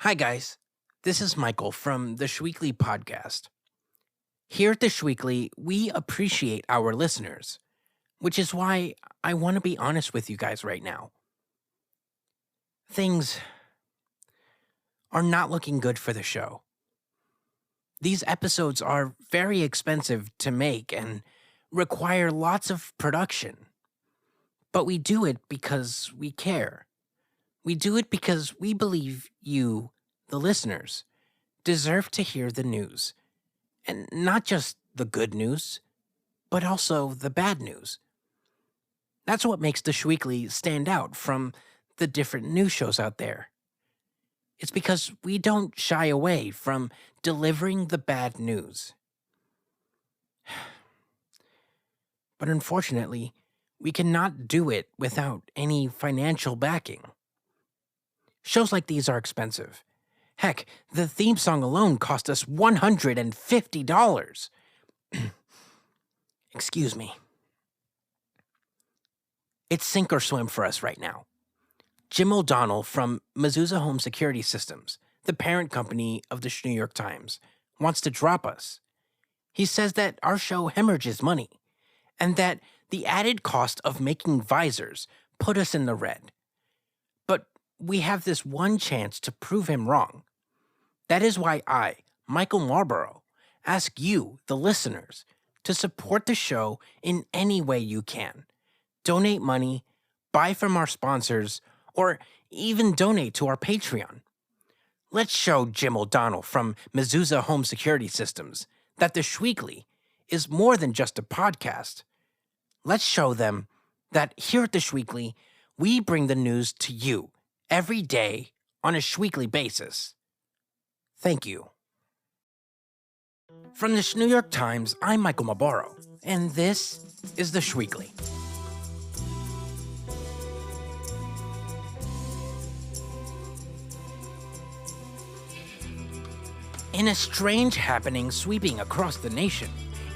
Hi, guys. This is Michael from the Schweekly podcast. Here at the Schweekly, we appreciate our listeners, which is why I want to be honest with you guys right now. Things are not looking good for the show. These episodes are very expensive to make and require lots of production. But we do it because we care. We do it because we believe you, the listeners, deserve to hear the news. And not just the good news, but also the bad news. That's what makes the Schweekly stand out from the different news shows out there. It's because we don't shy away from delivering the bad news. But unfortunately, we cannot do it without any financial backing. Shows like these are expensive. Heck, the theme song alone cost us $150. Excuse me. It's sink or swim for us right now. Jim O'Donnell from Mezuzah Home Security Systems, the parent company of the New York Times, wants to drop us. He says that our show hemorrhages money, and that the added cost of making visors put us in the red. But we have this one chance to prove him wrong. That is why I, Michael Marlborough, ask you, the listeners, to support the show in any way you can. Donate money, buy from our sponsors, or even donate to our Patreon. Let's show Jim O'Donnell from Mezuzah Home Security Systems that the Schweekly is more than just a podcast. Let's show them that here at the Schweekly, we bring the news to you every day on a Schweekly basis. Thank you. From the New York Times, I'm Michael Marlborough, and this is the Schweekly. In a strange happening sweeping across the nation,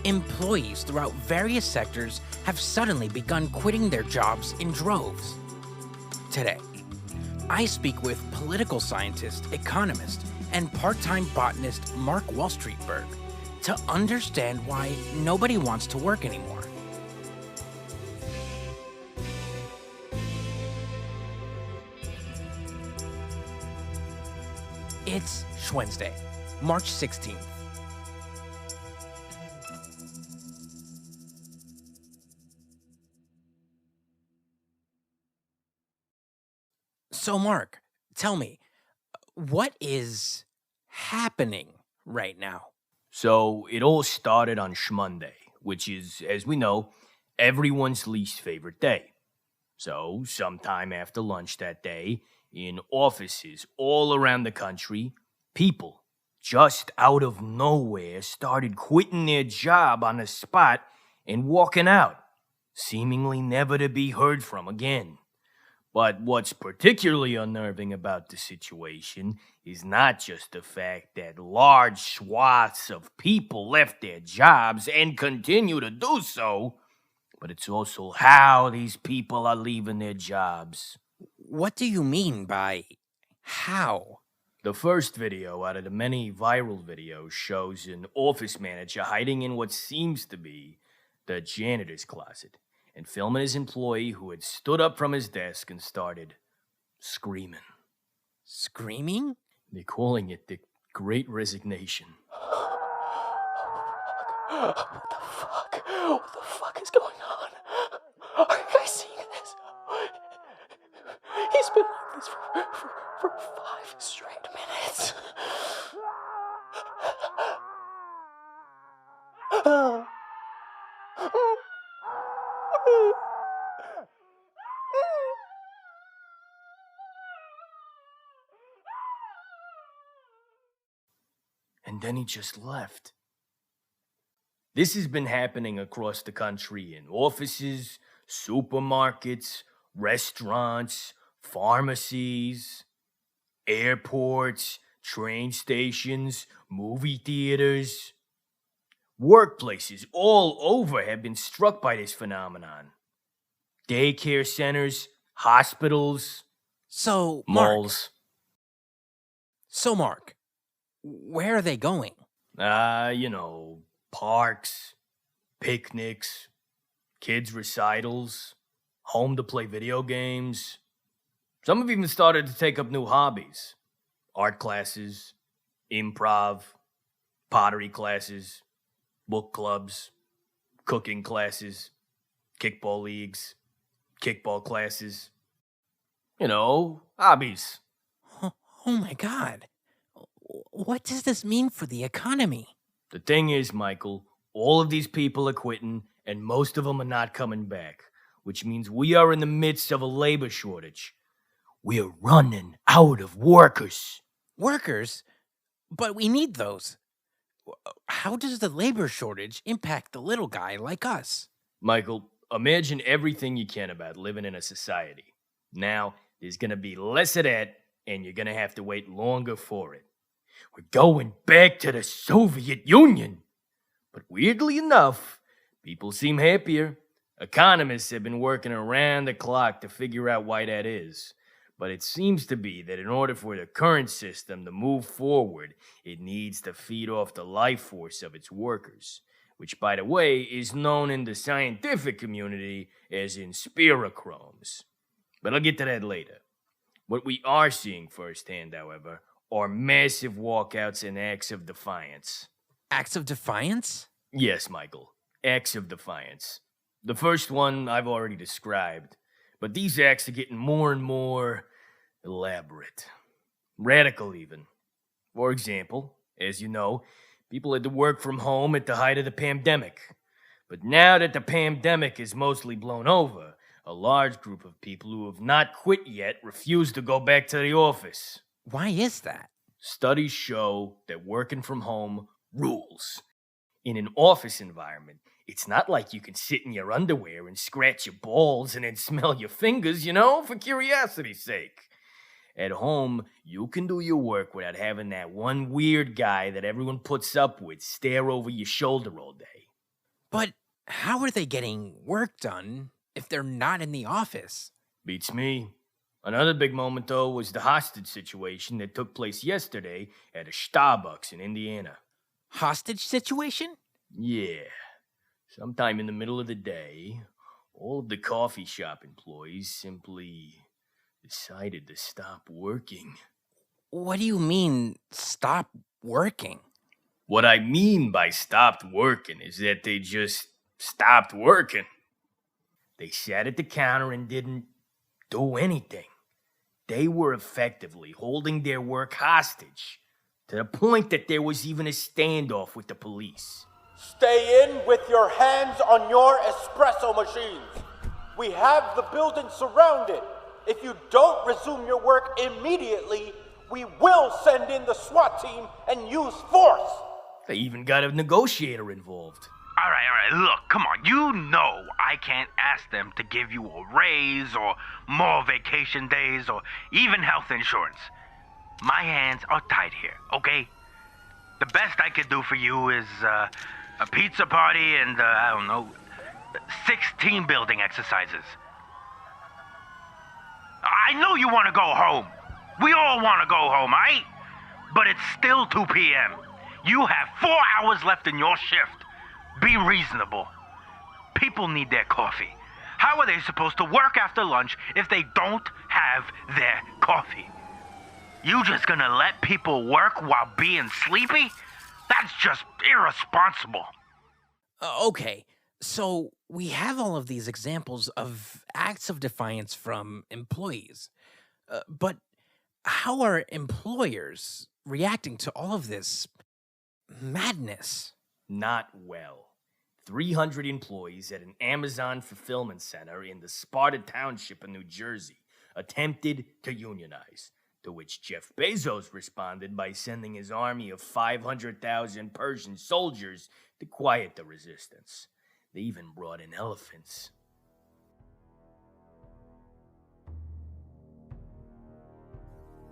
employees throughout various sectors have suddenly begun quitting their jobs in droves. Today, I speak with political scientist, economist, and part-time botanist Mark Wallstreetberg to understand why nobody wants to work anymore. It's Wednesday, March 16th. So, Mark, tell me, what is happening right now? So it all started on Schmonday, which is, as we know, everyone's least favorite day. So sometime after lunch that day, in offices all around the country, people just out of nowhere started quitting their job on the spot and walking out, seemingly never to be heard from again. But what's particularly unnerving about the situation is not just the fact that large swaths of people left their jobs and continue to do so, but it's also how these people are leaving their jobs. What do you mean by how? The first video out of the many viral videos shows an office manager hiding in what seems to be the janitor's closet and filming his employee who had stood up from his desk and started screaming. Screaming? They're calling it the Great Resignation. What the fuck? What the fuck is going on? Are you guys seeing this? He's been like this for 5 straight minutes. And then he just left. This has been happening across the country in offices, supermarkets, restaurants, pharmacies, airports, train stations, movie theaters. Workplaces all over have been struck by this phenomenon. Daycare centers, hospitals, So, Mark, malls. So, Mark, where are they going? Parks, picnics, kids' recitals, home to play video games. Some have even started to take up new hobbies. Art classes, improv, pottery classes, book clubs, cooking classes, kickball leagues, kickball classes. Hobbies. Oh my God. What does this mean for the economy? The thing is, Michael, all of these people are quitting, and most of them are not coming back, which means we are in the midst of a labor shortage. We are running out of workers. Workers? But we need those. How does the labor shortage impact the little guy like us? Michael, imagine everything you can about living in a society. Now, there's going to be less of that, and you're going to have to wait longer for it. We're going back to the Soviet Union. But weirdly enough, people seem happier. Economists have been working around the clock to figure out why that is. But it seems to be that in order for the current system to move forward, it needs to feed off the life force of its workers, which, by the way, is known in the scientific community as inspirochromes. But I'll get to that later. What we are seeing firsthand, however, are massive walkouts and acts of defiance. Acts of defiance? Yes, Michael. Acts of defiance. The first one I've already described, but these acts are getting more and more elaborate. Radical, even. For example, as you know, people had to work from home at the height of the pandemic. But now that the pandemic is mostly blown over, a large group of people who have not quit yet refuse to go back to the office. Why is that? Studies show that working from home rules. In an office environment, it's not like you can sit in your underwear and scratch your balls and then smell your fingers, for curiosity's sake. At home, you can do your work without having that one weird guy that everyone puts up with stare over your shoulder all day. But how are they getting work done if they're not in the office? Beats me. Another big moment, though, was the hostage situation that took place yesterday at a Starbucks in Indiana. Hostage situation? Yeah. Sometime in the middle of the day, all of the coffee shop employees simply decided to stop working. What do you mean, stop working? What I mean by stopped working is that they just stopped working. They sat at the counter and didn't do anything. They were effectively holding their work hostage, to the point that there was even a standoff with the police. Stay in with your hands on your espresso machines. We have the building surrounded. If you don't resume your work immediately, we will send in the SWAT team and use force. They even got a negotiator involved. All right, look, come on. You know I can't ask them to give you a raise or more vacation days or even health insurance. My hands are tied here, okay? The best I could do for you is a pizza party and, 16 building exercises. I know you want to go home. We all want to go home, right? But it's still 2 p.m. You have 4 hours left in your shift. Be reasonable. People need their coffee. How are they supposed to work after lunch if they don't have their coffee? You just gonna let people work while being sleepy? That's just irresponsible. Okay, so we have all of these examples of acts of defiance from employees. But how are employers reacting to all of this madness? Not well. 300 employees at an Amazon fulfillment center in the Sparta Township in New Jersey attempted to unionize, to which Jeff Bezos responded by sending his army of 500,000 Persian soldiers to quiet the resistance. They even brought in elephants.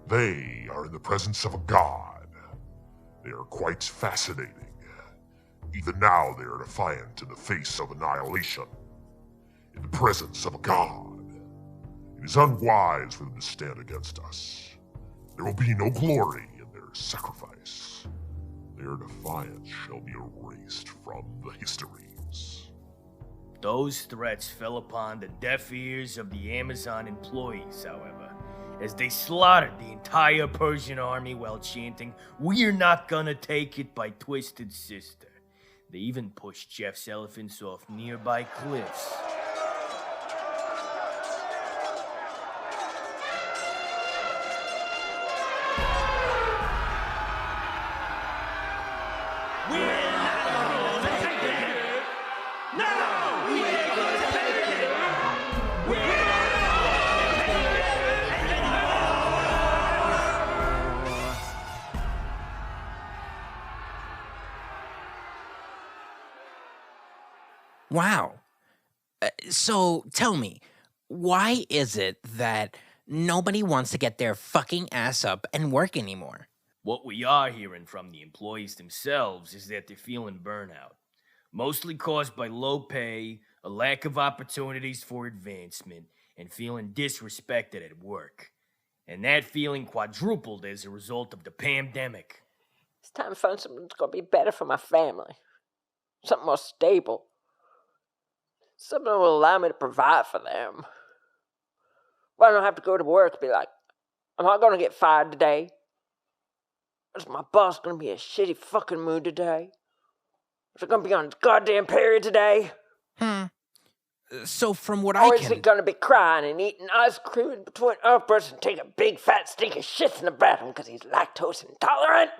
They are in the presence of a god. They are quite fascinating. Even now they are defiant in the face of annihilation. In the presence of a god. It is unwise for them to stand against us. There will be no glory in their sacrifice, their defiance shall be erased from the histories. Those threats fell upon the deaf ears of the Amazon employees, however, as they slaughtered the entire Persian army while chanting, "We're not gonna take it" by Twisted Sister. They even pushed Jeff's elephants off nearby cliffs. Wow. So tell me, why is it that nobody wants to get their fucking ass up and work anymore? What we are hearing from the employees themselves is that they're feeling burnout, mostly caused by low pay, a lack of opportunities for advancement, and feeling disrespected at work. And that feeling quadrupled as a result of the pandemic. It's time to find something that's going to be better for my family. Something more stable. Something that will allow me to provide for them. Where I don't have to go to work and be like, am I going to get fired today? Is my boss going to be in a shitty fucking mood today? Is it going to be on his goddamn period today? So from what Or I is can... he going to be crying and eating ice cream in between uppers and taking big fat stinky shits in the bathroom because he's lactose intolerant?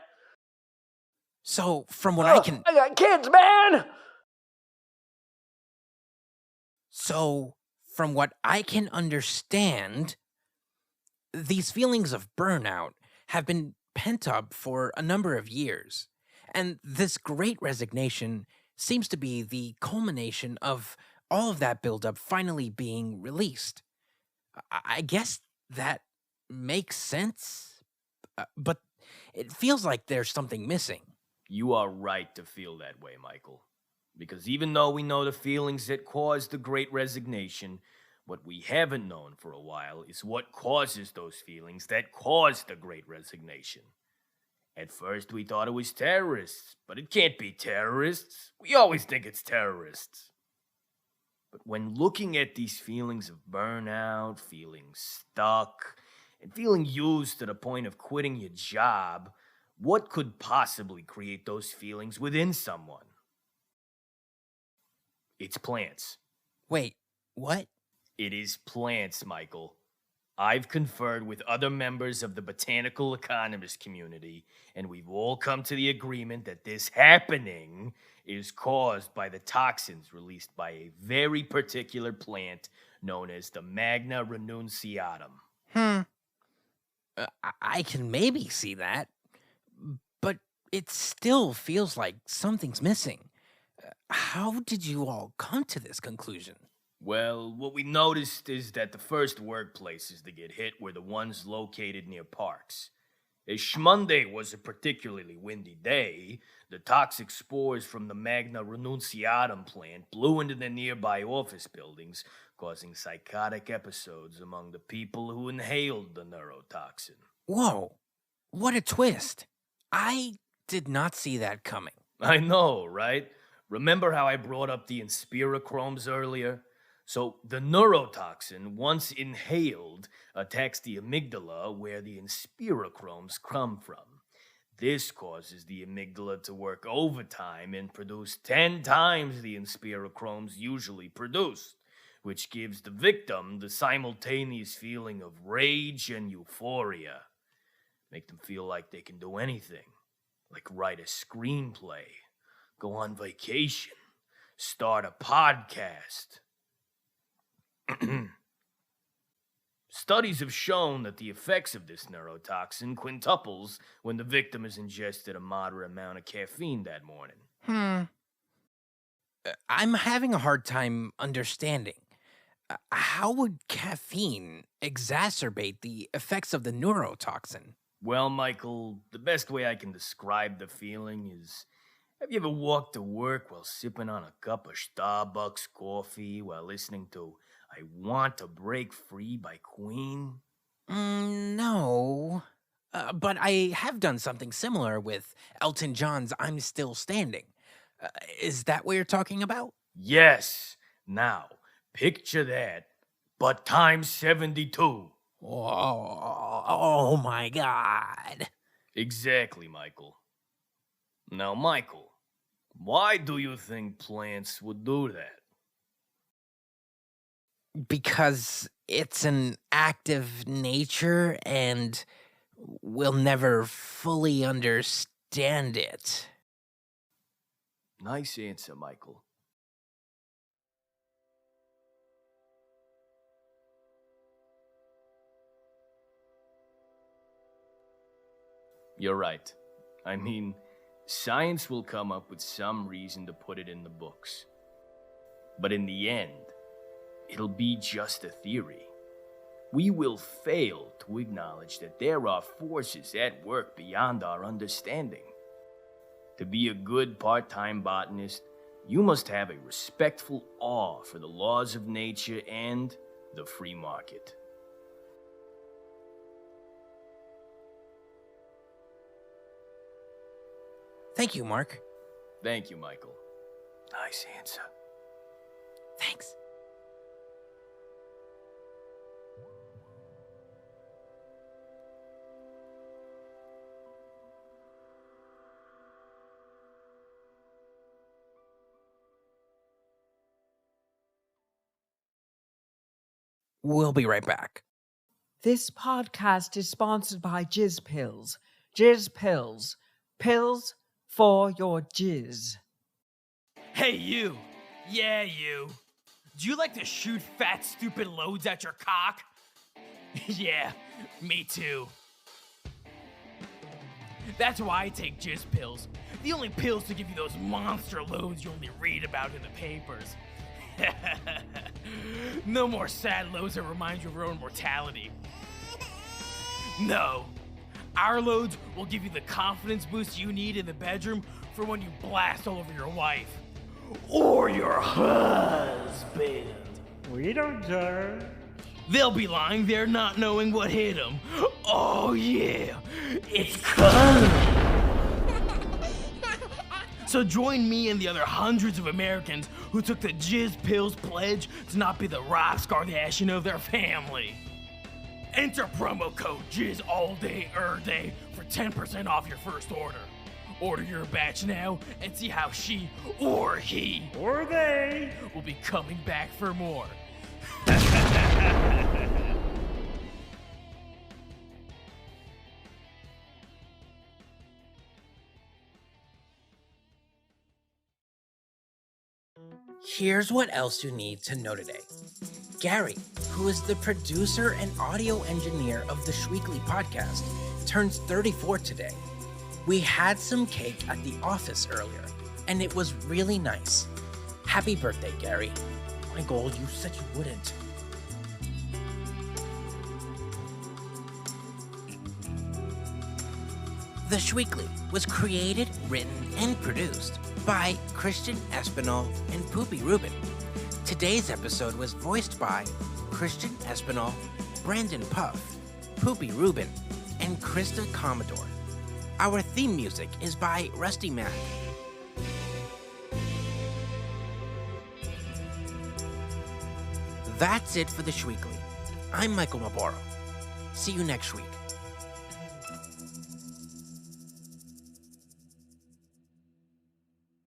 So from what I can... I got kids, man! So from what I can understand, these feelings of burnout have been pent up for a number of years. And this great resignation seems to be the culmination of all of that buildup finally being released. I guess that makes sense, but it feels like there's something missing. You are right to feel that way, Michael. Because even though we know the feelings that caused the Great Resignation, what we haven't known for a while is what causes those feelings that caused the Great Resignation. At first we thought it was terrorists, but it can't be terrorists. We always think it's terrorists. But when looking at these feelings of burnout, feeling stuck, and feeling used to the point of quitting your job, what could possibly create those feelings within someone? It's plants. Wait, what? It is plants, Michael. I've conferred with other members of the botanical economist community, and we've all come to the agreement that this happening is caused by the toxins released by a very particular plant known as the Magna renunciatum. I can maybe see that, but it still feels like something's missing. How did you all come to this conclusion? Well, what we noticed is that the first workplaces to get hit were the ones located near parks. As Schmonday was a particularly windy day, the toxic spores from the Magna renunciatum plant blew into the nearby office buildings, causing psychotic episodes among the people who inhaled the neurotoxin. Whoa, what a twist. I did not see that coming. I know, right? Remember how I brought up the inspirochromes earlier? So the neurotoxin, once inhaled, attacks the amygdala where the inspirochromes come from. This causes the amygdala to work overtime and produce 10 times the inspirochromes usually produced, which gives the victim the simultaneous feeling of rage and euphoria. Make them feel like they can do anything, like write a screenplay, go on vacation, start a podcast. Studies have shown that the effects of this neurotoxin quintuples when the victim has ingested a moderate amount of caffeine that morning. I'm having a hard time understanding. How would caffeine exacerbate the effects of the neurotoxin? Well, Michael, the best way I can describe the feeling is, have you ever walked to work while sipping on a cup of Starbucks coffee while listening to I Want to Break Free by Queen? No. But I have done something similar with Elton John's I'm Still Standing. Is that what you're talking about? Yes. Now, picture that, but times 72. Oh my God. Exactly, Michael. Now, Michael, why do you think plants would do that? Because it's an act of nature and we'll never fully understand it. Nice answer, Michael. You're right. I mean, science will come up with some reason to put it in the books. But in the end, it'll be just a theory. We will fail to acknowledge that there are forces at work beyond our understanding. To be a good part-time botanist, you must have a respectful awe for the laws of nature and the free market. Thank you, Mark. Thank you, Michael. Nice answer. Thanks. We'll be right back. This podcast is sponsored by Jizz Pills. Jizz Pills. Pills for your jizz. Hey, you. Yeah, you. Do you like to shoot fat, stupid loads at your cock? Yeah, me too. That's why I take Jizz Pills. The only pills to give you those monster loads you only read about in the papers. No more sad loads that remind you of your own mortality. No. Our loads will give you the confidence boost you need in the bedroom for when you blast all over your wife. Or your husband. We don't judge. They'll be lying there not knowing what hit them. Oh yeah, it's coming. So join me and the other hundreds of Americans who took the Jizz Pills pledge to not be the Ross Kardashian of their family. Enter promo code Jizz all day, day for 10% off your first order. Order your batch now and see how she or he Or they. will be coming back for more. Here's what else you need to know today. Gary, who is the producer and audio engineer of the Schweekly podcast, turns 34 today. We had some cake at the office earlier, and it was really nice. Happy birthday, Gary. Michael, you said you wouldn't. The Schweekly was created, written, and produced by Christian Espinal and Poopy Rubin. Today's episode was voiced by Christian Espinal, Brandon Puff, Poopy Rubin, and Krista Komondor. Our theme music is by Rusty Mack. That's it for the Schweekly. I'm Michael Maboro. See you next week.